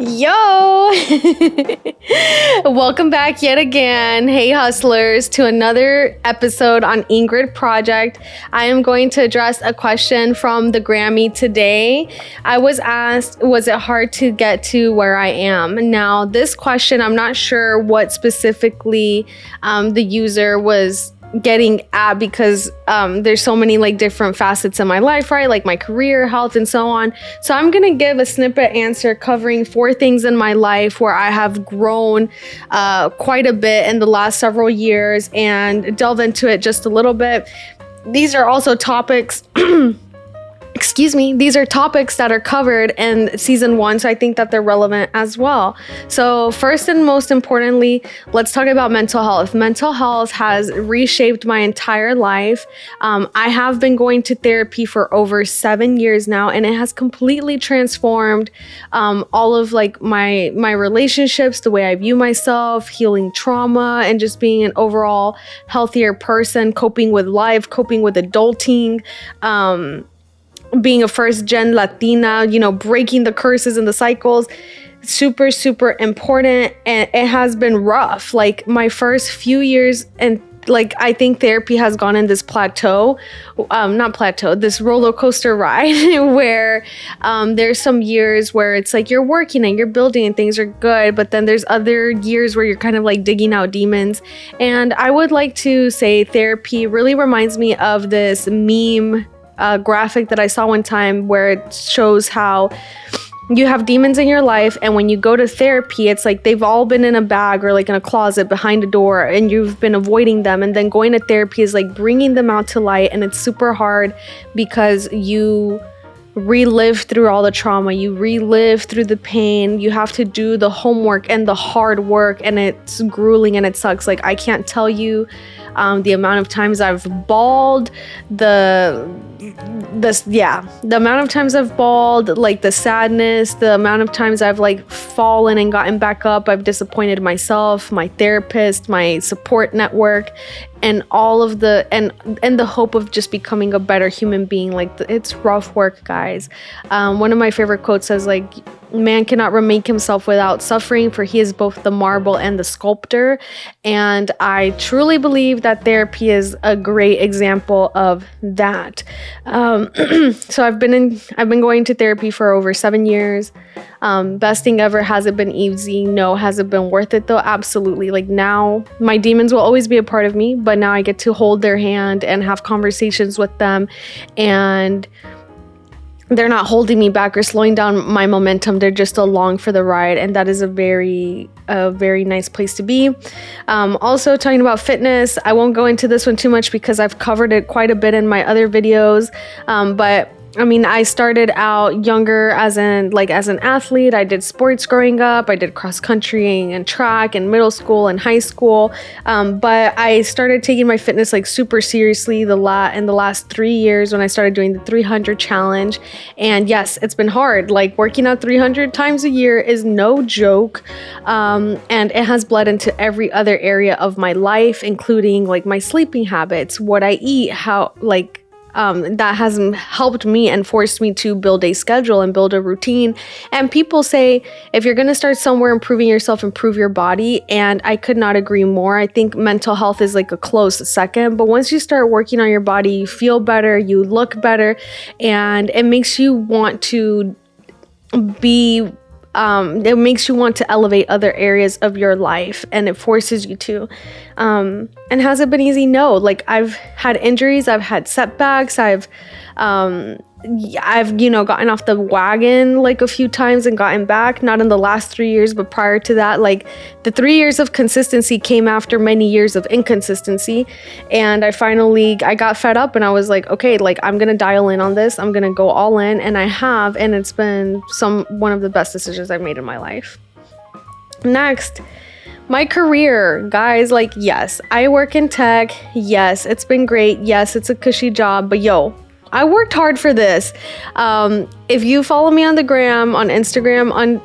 Yo! Welcome back yet again, hey hustlers, to another episode on Ingrid Project. I am going to address a question from the Grammy today. I was asked, was it hard to get to where I am? Now, this question, I'm not sure what specifically the user was getting at, because there's so many like different facets in my life, right? Like my career, health, and so on. So I'm gonna give a snippet answer covering 4 things in my life where I have grown quite a bit in the last several years and delve into it just a little bit. These are also topics these are topics that are covered in season 1, so I think that they're relevant as well. So first and most importantly, let's talk about mental health. Mental health has reshaped my entire life. I have been going to therapy for over 7 years now, and it has completely transformed all of like my relationships, the way I view myself, healing trauma, and just being an overall healthier person, coping with life, coping with adulting, being a first-gen Latina, breaking the curses and the cycles. Super, super important. And it has been rough. Like my first few years, and like I think therapy has gone in this this roller coaster ride where there's some years where it's like you're working and you're building and things are good, but then there's other years where you're kind of like digging out demons. And I would like to say therapy really reminds me of this meme graphic that I saw one time where it shows how you have demons in your life, and when you go to therapy, it's like they've all been in a bag or like in a closet behind a door, and you've been avoiding them, and then going to therapy is like bringing them out to light. And it's super hard because you relive through all the trauma, you relive through the pain, you have to do the homework and the hard work, and it's grueling and it sucks. Like I can't tell you the amount of times I've bawled, the amount of times I've bawled, like the sadness, the amount of times I've like fallen and gotten back up. I've disappointed myself, my therapist, my support network, and all of the and the hope of just becoming a better human being. Like it's rough work, guys. One of my favorite quotes says like, man cannot remake himself without suffering, for he is both the marble and the sculptor. And I truly believe that therapy is a great example of that. So I've been going to therapy for over 7 years. Best thing ever. Has it been easy? No. Has it been worth it though? Absolutely. Like now my demons will always be a part of me, but now I get to hold their hand and have conversations with them, and they're not holding me back or slowing down my momentum. They're just along for the ride. And that is a very nice place to be. Also talking about fitness, I won't go into this one too much because I've covered it quite a bit in my other videos. But I mean, I started out younger as an athlete. I did sports growing up. I did cross country and track in middle school and high school. But I started taking my fitness like super seriously in the last 3 years when I started doing the 300 challenge. And yes, it's been hard. Like working out 300 times a year is no joke. And it has bled into every other area of my life, including like my sleeping habits, what I eat, how that has helped me and forced me to build a schedule and build a routine. And people say, if you're going to start somewhere improving yourself, improve your body. And I could not agree more. I think mental health is like a close second, but once you start working on your body, you feel better, you look better, and it makes you want to it makes you want to elevate other areas of your life, and it forces you to. And has it been easy? No. Like I've had injuries, I've had setbacks, I've gotten off the wagon like a few times and gotten back, not in the last 3 years, but prior to that. Like the 3 years of consistency came after many years of inconsistency. And I got fed up, and I was like, okay, like I'm going to dial in on this. I'm going to go all in. And I have, and it's been one of the best decisions I've made in my life. Next, my career, guys. Like, yes, I work in tech. Yes, it's been great. Yes, it's a cushy job, but I worked hard for this. If you follow me on the gram, on Instagram, on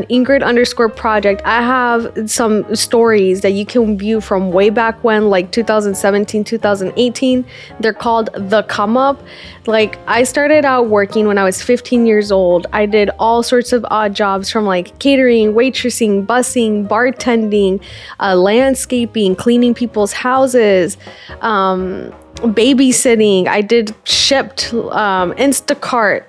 Ingrid_project, I have some stories that you can view from way back when, like 2017, 2018. They're called The Come Up. Like, I started out working when I was 15 years old. I did all sorts of odd jobs, from like catering, waitressing, busing, bartending, landscaping, cleaning people's houses, babysitting. I did Shipt, Instacart,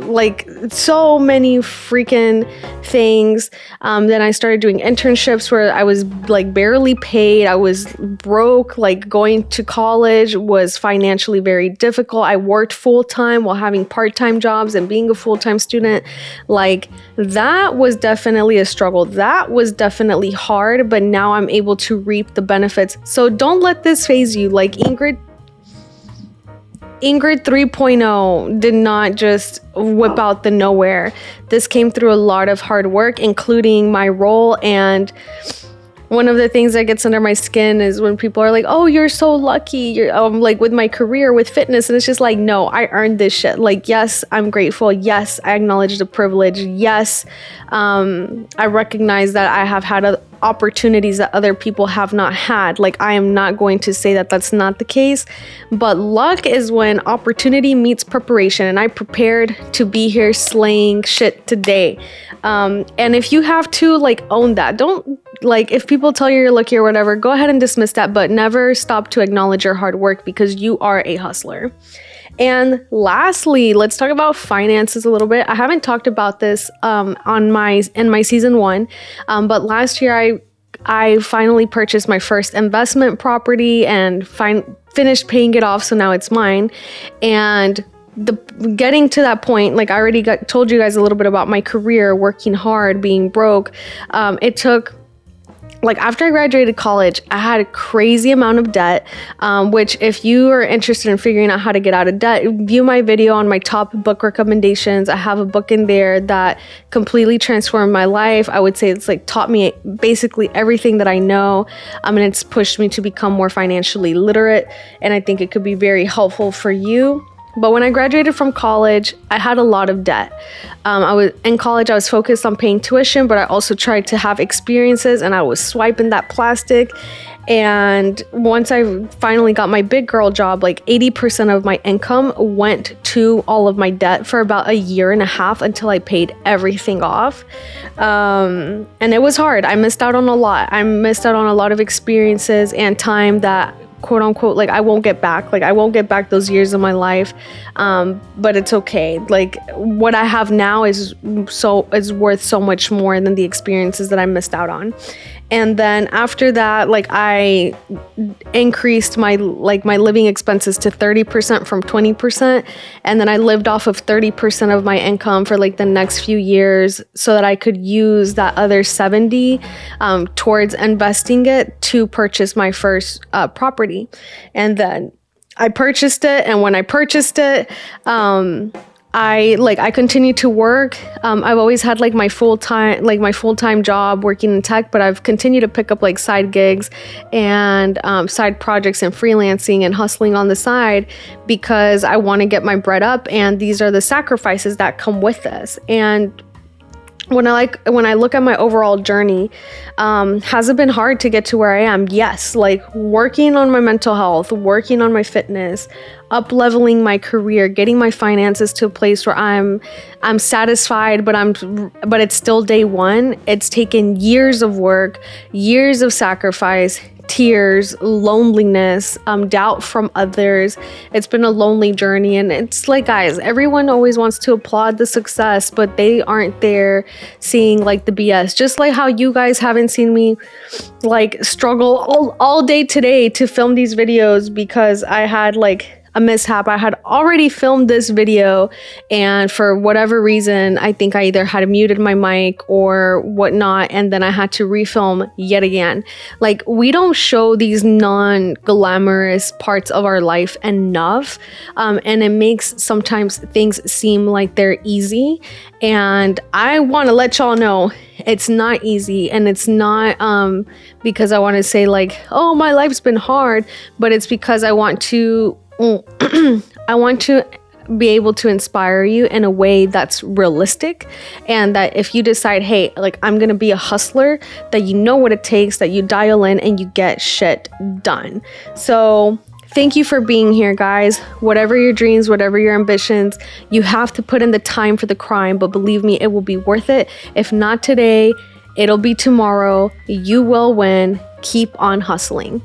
like so many freaking things. Then I started doing internships where I was like barely paid. I was broke. Like, going to college was financially very difficult. I worked full time while having part-time jobs and being a full-time student. Like, that was definitely a struggle. That was definitely hard, but now I'm able to reap the benefits. So don't let this phase you. Like, Ingrid 3.0 did not just whip out the nowhere. This came through a lot of hard work, including my role. And one of the things that gets under my skin is when people are like, oh, you're so lucky. You're like, with my career, with fitness. And it's just like, no, I earned this shit. Like, yes, I'm grateful. Yes, I acknowledge the privilege. Yes, I recognize that I have had opportunities that other people have not had. Like, I am not going to say that that's not the case, but luck is when opportunity meets preparation, and I prepared to be here slaying shit today. And if you have to, like, own that. Don't, like, if people tell you you're lucky or whatever, go ahead and dismiss that, but never stop to acknowledge your hard work, because you are a hustler. And lastly, let's talk about finances a little bit. I haven't talked about this in my season 1, but last year I finally purchased my first investment property and finished paying it off, so now it's mine. And getting to that point, like, I already told you guys a little bit about my career, working hard, being broke. It took, like, after I graduated college, I had a crazy amount of debt, which, if you are interested in figuring out how to get out of debt, view my video on my top book recommendations. I have a book in there that completely transformed my life. I would say it's like taught me basically everything that I know, and it's pushed me to become more financially literate, and I think it could be very helpful for you. But when I graduated from college, I had a lot of debt. I was in college, I was focused on paying tuition, but I also tried to have experiences, and I was swiping that plastic. And once I finally got my big girl job, like 80% of my income went to all of my debt for about a year and a half until I paid everything off. And it was hard. I missed out on a lot. I missed out on a lot of experiences and time that, quote unquote, like, I won't get back. Like, I won't get back those years of my life. But it's okay. Like, what I have now is worth so much more than the experiences that I missed out on. And then after that, like, I increased my living expenses to 30% from 20. And then I lived off of 30% of my income for like the next few years, so that I could use that other 70 towards investing it to purchase my first property. And then I purchased it. And when I purchased it, I continued to work. I've always had my full-time job working in tech, but I've continued to pick up like side gigs and side projects and freelancing and hustling on the side, because I want to get my bread up, and these are the sacrifices that come with this. And when I look at my overall journey, has it been hard to get to where I am? Yes, like working on my mental health, working on my fitness, up-leveling my career, getting my finances to a place where I'm satisfied, but it's still day one. It's taken years of work, years of sacrifice, tears, loneliness, doubt from others. It's been a lonely journey. And it's like, guys, everyone always wants to applaud the success, but they aren't there seeing like the BS. Just like how you guys haven't seen me like struggle all day today to film these videos because I had like a mishap. I had already filmed this video, and for whatever reason, I think I either had muted my mic or whatnot, and then I had to refilm yet again. Like, we don't show these non-glamorous parts of our life enough, and it makes sometimes things seem like they're easy. And I want to let y'all know it's not easy, and it's not because I want to say like, oh, my life's been hard, but it's because I want to I want to be able to inspire you in a way that's realistic, and that if you decide, hey, like I'm gonna be a hustler, that you know what it takes, that you dial in and you get shit done. So thank you for being here, guys. Whatever your dreams, whatever your ambitions, you have to put in the time for the climb, but believe me, it will be worth it. If not today, it'll be tomorrow. You will win. Keep on hustling.